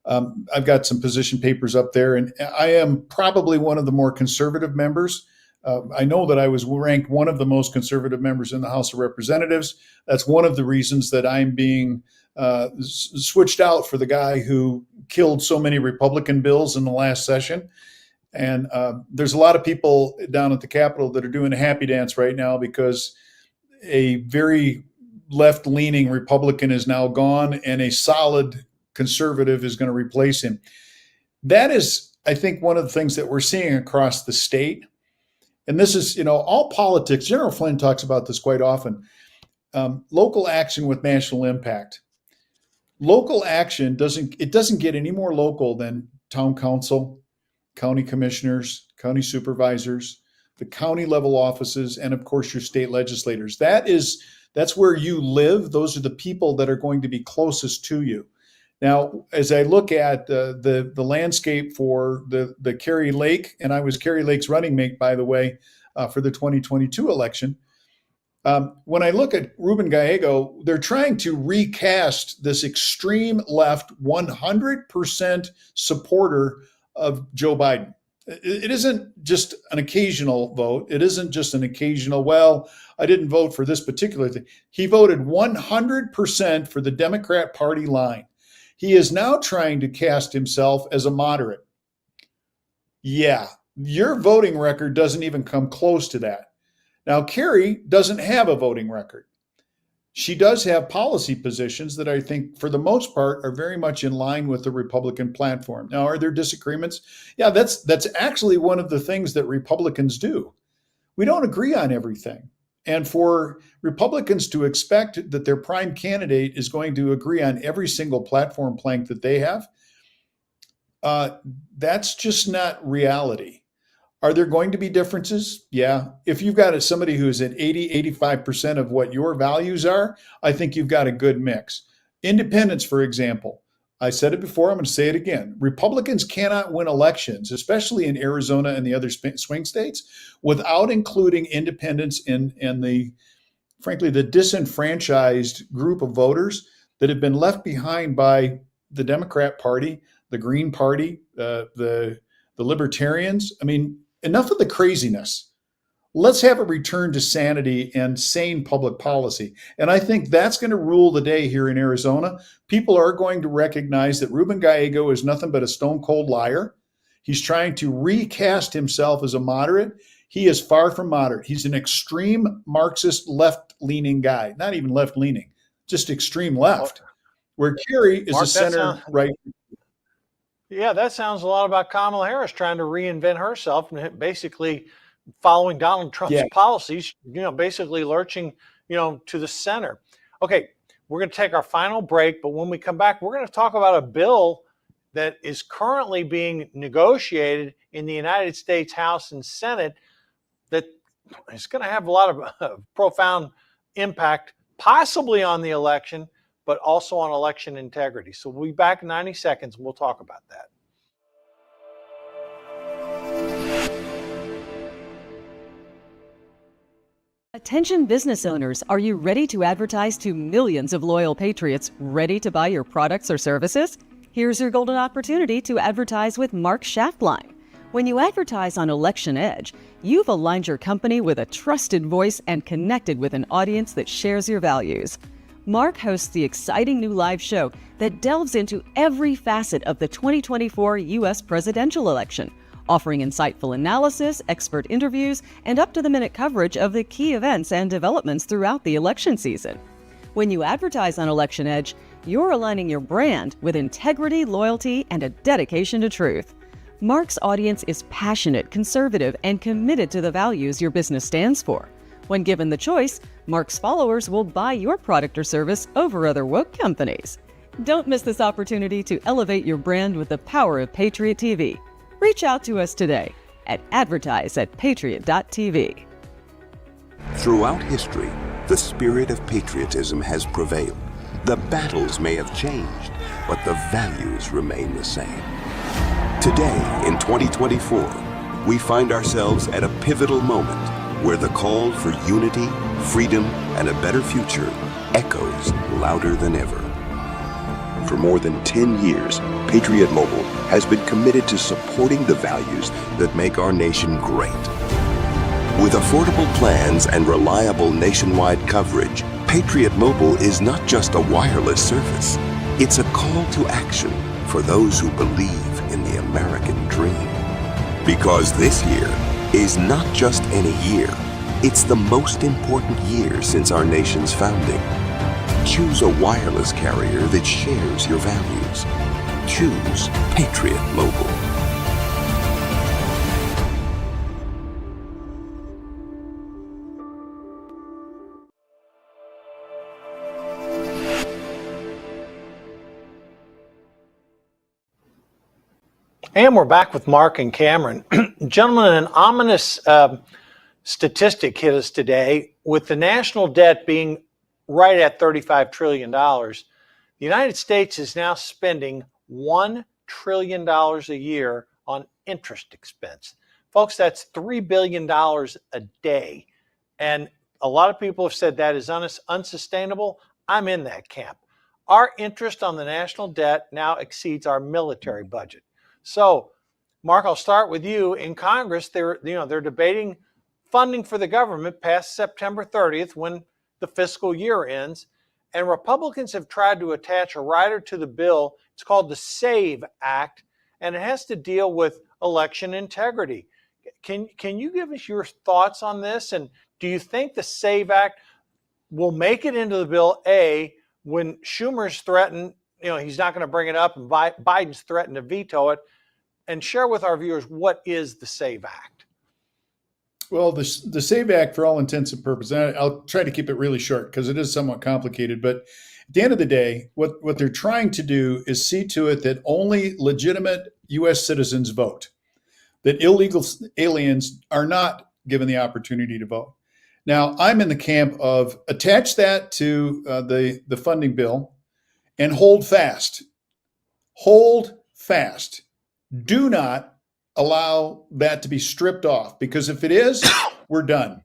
I've got some position papers up there, and I am probably one of the more conservative members. I know that I was ranked one of the most conservative members in the House of Representatives. That's one of the reasons that I'm being switched out for the guy who killed so many Republican bills in the last session. And there's a lot of people down at the Capitol that are doing a happy dance right now because a very left-leaning Republican is now gone and a solid conservative is going to replace him. That is, I think, one of the things that we're seeing across the state. And this is, all politics. General Flynn talks about this quite often. Local action with national impact. Local action doesn't get any more local than town council, county commissioners, county supervisors, the county level offices, and of course your state legislators. That's where you live. Those are the people that are going to be closest to you. Now, as I look at the landscape for the Kari Lake, and I was Kari Lake's running mate, by the way, for the 2022 election. When I look at Ruben Gallego, they're trying to recast this extreme left 100% supporter of Joe Biden. It isn't just an occasional vote. It isn't just an occasional, well, I didn't vote for this particular thing. He voted 100% for the Democrat Party line. He is now trying to cast himself as a moderate. Yeah, your voting record doesn't even come close to that. Now, Kerry doesn't have a voting record. She does have policy positions that I think, for the most part, are very much in line with the Republican platform. Now, are there disagreements? Yeah, that's actually one of the things that Republicans do. We don't agree on everything. And for Republicans to expect that their prime candidate is going to agree on every single platform plank that they have, that's just not reality. Are there going to be differences? Yeah. If you've got somebody who's at 80, 85% of what your values are, I think you've got a good mix. Independents, for example, I said it before, I'm going to say it again. Republicans cannot win elections, especially in Arizona and the other swing states, without including independents and the, frankly, the disenfranchised group of voters that have been left behind by the Democrat Party, the Green Party, the Libertarians. I mean, enough of the craziness. Let's have a return to sanity and sane public policy. And I think that's going to rule the day here in Arizona. People are going to recognize that Ruben Gallego is nothing but a stone cold liar. He's trying to recast himself as a moderate. He is far from moderate. He's an extreme Marxist left-leaning guy, not even left-leaning, just extreme left, where Kerry is
Mark,
a center-right.
Yeah, that sounds a lot about Kamala Harris trying to reinvent herself and basically following Donald Trump's policies, basically lurching, to the center. Okay, we're going to take our final break, but when we come back, we're going to talk about a bill that is currently being negotiated in the United States House and Senate that is going to have a lot of profound impact, possibly on the election, but also on election integrity. So we'll be back in 90 seconds and we'll talk about that.
Attention business owners, are you ready to advertise to millions of loyal patriots ready to buy your products or services? Here's your golden opportunity to advertise with Mark Schaftlein. When you advertise on Election Edge, you've aligned your company with a trusted voice and connected with an audience that shares your values. Mark hosts the exciting new live show that delves into every facet of the 2024 U.S. presidential election, offering insightful analysis, expert interviews, and up-to-the-minute coverage of the key events and developments throughout the election season. When you advertise on Election Edge, you're aligning your brand with integrity, loyalty, and a dedication to truth. Mark's audience is passionate, conservative, and committed to the values your business stands for. When given the choice, Mark's followers will buy your product or service over other woke companies. Don't miss this opportunity to elevate your brand with the power of Patriot TV. Reach out to us today at advertise@patriot.tv.
Throughout history, the spirit of patriotism has prevailed. The battles may have changed, but the values remain the same. Today, in 2024, we find ourselves at a pivotal moment where the call for unity, freedom, and a better future echoes louder than ever. For more than 10 years, Patriot Mobile has been committed to supporting the values that make our nation great. With affordable plans and reliable nationwide coverage, Patriot Mobile is not just a wireless service. It's a call to action for those who believe in the American dream. Because this year is not just any year, it's the most important year since our nation's founding. Choose a wireless carrier that shares your values. Choose Patriot Mobile.
And we're back with Mark and Cameron. Gentlemen, an ominous statistic hit us today. With the national debt being right at $35 trillion, the United States is now spending $1 trillion a year on interest expense. Folks, that's $3 billion a day. And a lot of people have said that is unsustainable. I'm in that camp. Our interest on the national debt now exceeds our military budget. So, Mark, I'll start with you. In Congress, they're debating funding for the government past September 30th when the fiscal year ends. And Republicans have tried to attach a rider to the bill. It's called the SAVE Act, and it has to deal with election integrity. Can you give us your thoughts on this? And do you think the SAVE Act will make it into the bill, A, when Schumer's threatened, he's not going to bring it up, and Biden's threatened to veto it? And share with our viewers, what is the SAVE Act?
Well, the SAVE Act, for all intents and purposes, and I'll try to keep it really short because it is somewhat complicated, but at the end of the day, what they're trying to do is see to it that only legitimate U.S. citizens vote, that illegal aliens are not given the opportunity to vote. Now, I'm in the camp of attach that to the funding bill and hold fast. Hold fast. Do not allow that to be stripped off, because if it is, we're done.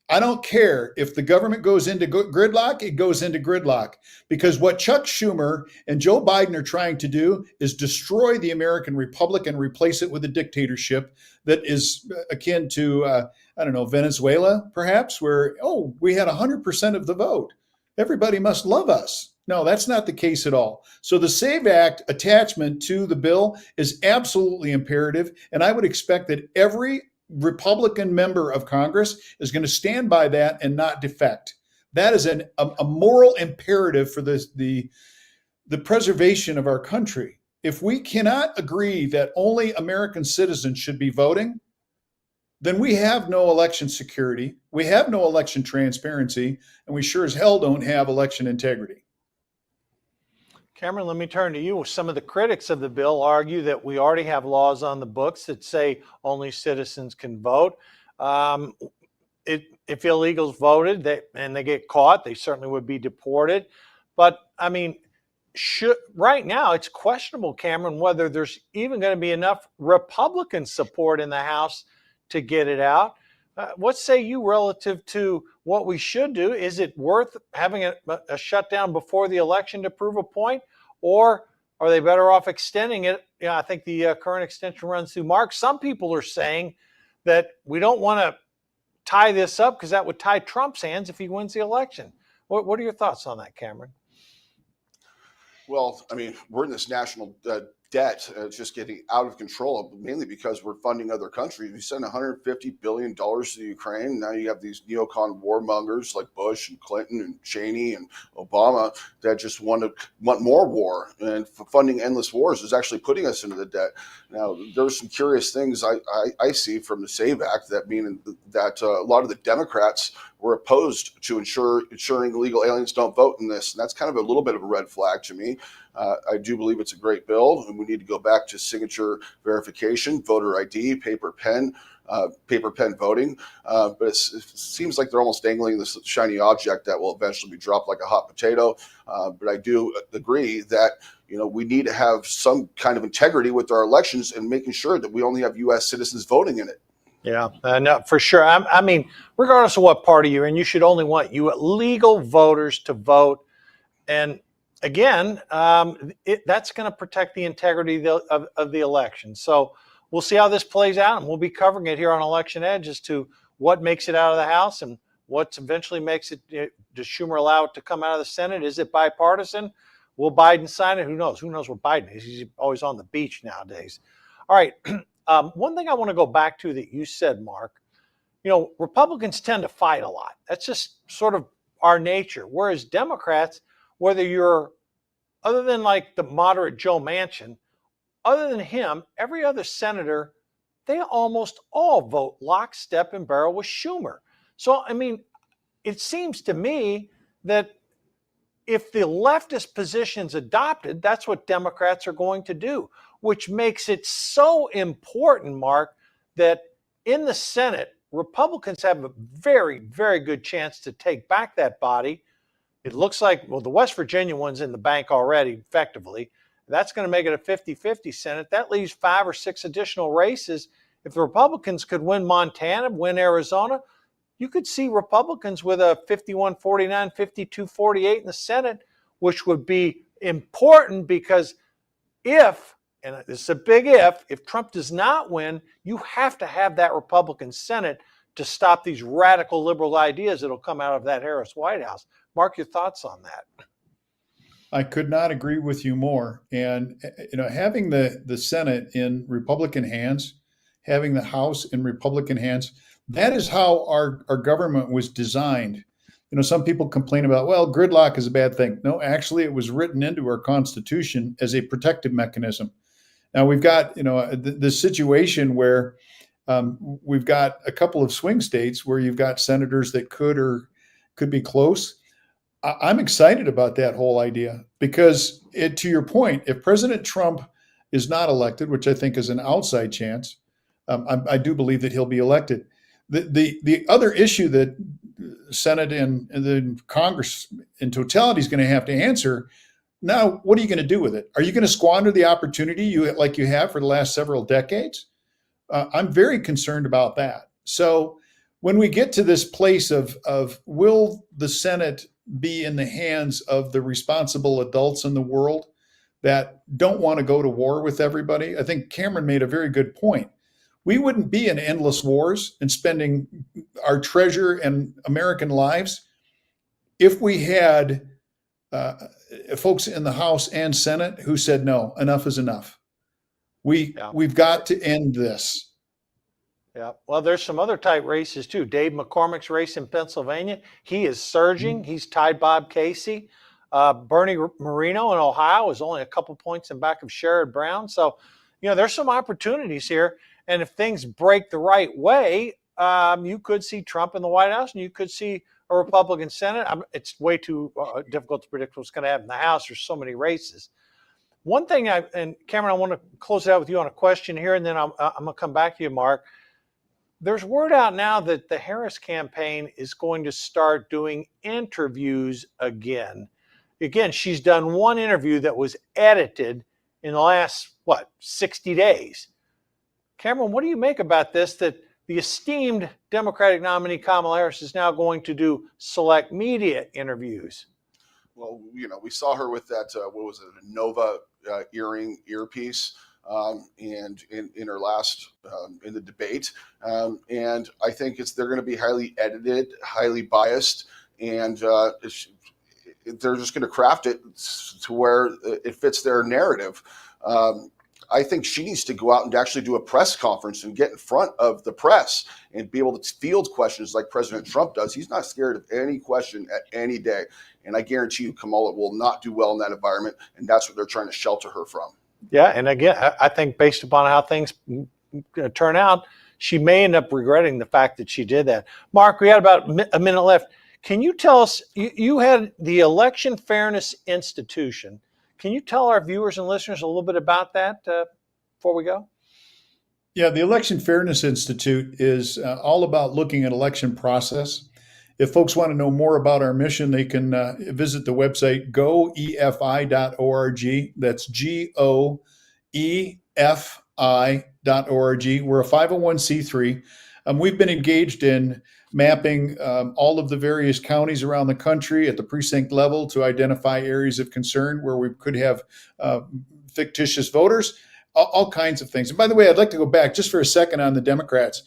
I don't care if the government goes into gridlock, it goes into gridlock, because what Chuck Schumer and Joe Biden are trying to do is destroy the American Republic and replace it with a dictatorship that is akin to, Venezuela, perhaps, where, we had 100% of the vote. Everybody must love us. No, that's not the case at all. So the SAVE Act attachment to the bill is absolutely imperative, and I would expect that every Republican member of Congress is going to stand by that and not defect. That is a moral imperative for the preservation of our country. If we cannot agree that only American citizens should be voting, then we have no election security, we have no election transparency, and we sure as hell don't have election integrity.
Cameron, let me turn to you. Some of the critics of the bill argue that we already have laws on the books that say only citizens can vote. If illegals voted and they get caught, they certainly would be deported. But, right now it's questionable, Cameron, whether there's even going to be enough Republican support in the House to get it out. What say you relative to what we should do? Is it worth having a shutdown before the election to prove a point? Or are they better off extending it? I think the current extension runs through March. Some people are saying that we don't want to tie this up because that would tie Trump's hands if he wins the election. What are your thoughts on that, Cameron?
Well, we're in this national debt. It's just getting out of control, mainly because we're funding other countries. We send $150 billion to Ukraine. Now you have these neocon warmongers like Bush and Clinton and Cheney and Obama that just want more war. And funding endless wars is actually putting us into the debt. Now, there's some curious things I see from the SAVE Act that mean that a lot of the Democrats were opposed to ensuring illegal aliens don't vote in this. And that's kind of a little bit of a red flag to me. I do believe it's a great bill, and we need to go back to signature verification, voter ID, paper pen voting. But it seems like they're almost dangling this shiny object that will eventually be dropped like a hot potato. But I do agree that we need to have some kind of integrity with our elections and making sure that we only have U.S. citizens voting in it.
Yeah, no, for sure. Regardless of what party you're in, you should only want legal voters to vote. And again, that's going to protect the integrity of the election. So we'll see how this plays out, and we'll be covering it here on Election Edge as to what makes it out of the House and what eventually makes it. Does Schumer allow it to come out of the Senate? Is it bipartisan? Will Biden sign it? Who knows? Who knows what Biden is? He's always on the beach nowadays. All right. One thing I want to go back to that you said, Mark, Republicans tend to fight a lot. That's just sort of our nature. Whereas Democrats, whether you're, other than like the moderate Joe Manchin, other than him, every other senator, they almost all vote lockstep and barrel with Schumer. So, it seems to me that if the leftist position's adopted, that's what Democrats are going to do, which makes it so important, Mark, that in the Senate, Republicans have a very, very good chance to take back that body. It looks like, the West Virginia one's in the bank already, effectively. That's going to make it a 50-50 Senate. That leaves 5 or 6 additional races. If the Republicans could win Montana, win Arizona, you could see Republicans with a 51-49, 52-48 in the Senate, which would be important because if, and this is a big if Trump does not win, you have to have that Republican Senate to stop these radical liberal ideas that will come out of that Harris White House. Mark, Mark, your thoughts on that?
I could not agree with you more. And having the Senate in Republican hands, having the House in Republican hands, that is how our government was designed. Some people complain about, well, gridlock is a bad thing. No, actually, it was written into our Constitution as a protective mechanism. Now we've got, the situation where we've got a couple of swing states where you've got senators that could be close. I'm excited about that whole idea because, to your point, if President Trump is not elected, which I think is an outside chance, I do believe that he'll be elected. The other issue that Senate and the Congress in totality is going to have to answer now, what are you going to do with it? Are you going to squander the opportunity like you have for the last several decades? I'm very concerned about that. So when we get to this place of will the Senate be in the hands of the responsible adults in the world that don't want to go to war with everybody? I think Cameron made a very good point. We wouldn't be in endless wars and spending our treasure and American lives if we had folks in the House and Senate who said, no, enough is enough. We've got to end this.
Yeah. Well, there's some other tight races too. Dave McCormick's race in Pennsylvania, he is surging. He's tied Bob Casey. Bernie Moreno in Ohio is only a couple points in back of Sherrod Brown. So, there's some opportunities here. And if things break the right way, you could see Trump in the White House and you could see a Republican Senate. It's way too difficult to predict what's going to happen in the House. There's so many races. One thing, and Cameron, I want to close it out with you on a question here, and then I'm going to come back to you, Mark. There's word out now that the Harris campaign is going to start doing interviews again. Again, she's done one interview that was edited in the last, 60 days. Cameron, what do you make about this, that the esteemed Democratic nominee Kamala Harris is now going to do select media interviews?
Well, we saw her with that, what was it, a Nova earpiece. And in her last in the debate, and I think they're going to be highly edited, highly biased, and they're just going to craft it to where it fits their narrative. I think she needs to go out and actually do a press conference and get in front of the press and be able to field questions like President Trump does. He's not scared of any question at any day, and I guarantee you, Kamala will not do well in that environment, and that's what they're trying to shelter her from.
Yeah, and again, I think based upon how things turn out, she may end up regretting the fact that she did that. Mark, we had about a minute left. Can you tell us, you had the Election Fairness Institution. Can you tell our viewers and listeners a little bit about that before we go?
Yeah, the Election Fairness Institute is all about looking at election process. If folks want to know more about our mission, they can visit the website goefi.org. That's goefi.org. We're a 501c3. We've been engaged in mapping all of the various counties around the country at the precinct level to identify areas of concern where we could have fictitious voters, all kinds of things. And by the way, I'd like to go back just for a second on the Democrats.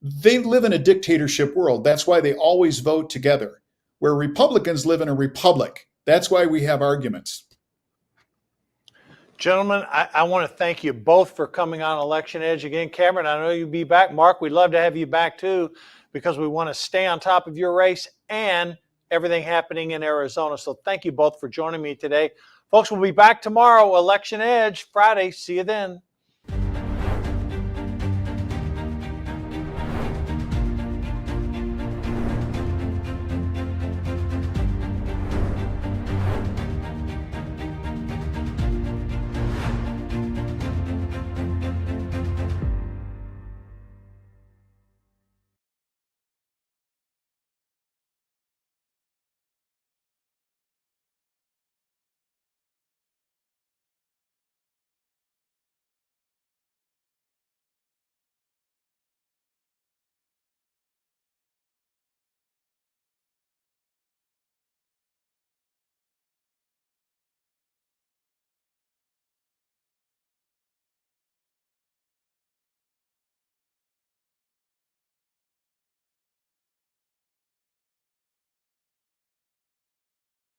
They live in a dictatorship world. That's why they always vote together. Where Republicans live in a republic. That's why we have arguments.
Gentlemen, I want to thank you both for coming on Election Edge again. Cameron, I know you'll be back. Mark, we'd love to have you back too, because we want to stay on top of your race and everything happening in Arizona. So thank you both for joining me today. Folks, we'll be back tomorrow, Election Edge, Friday. See you then.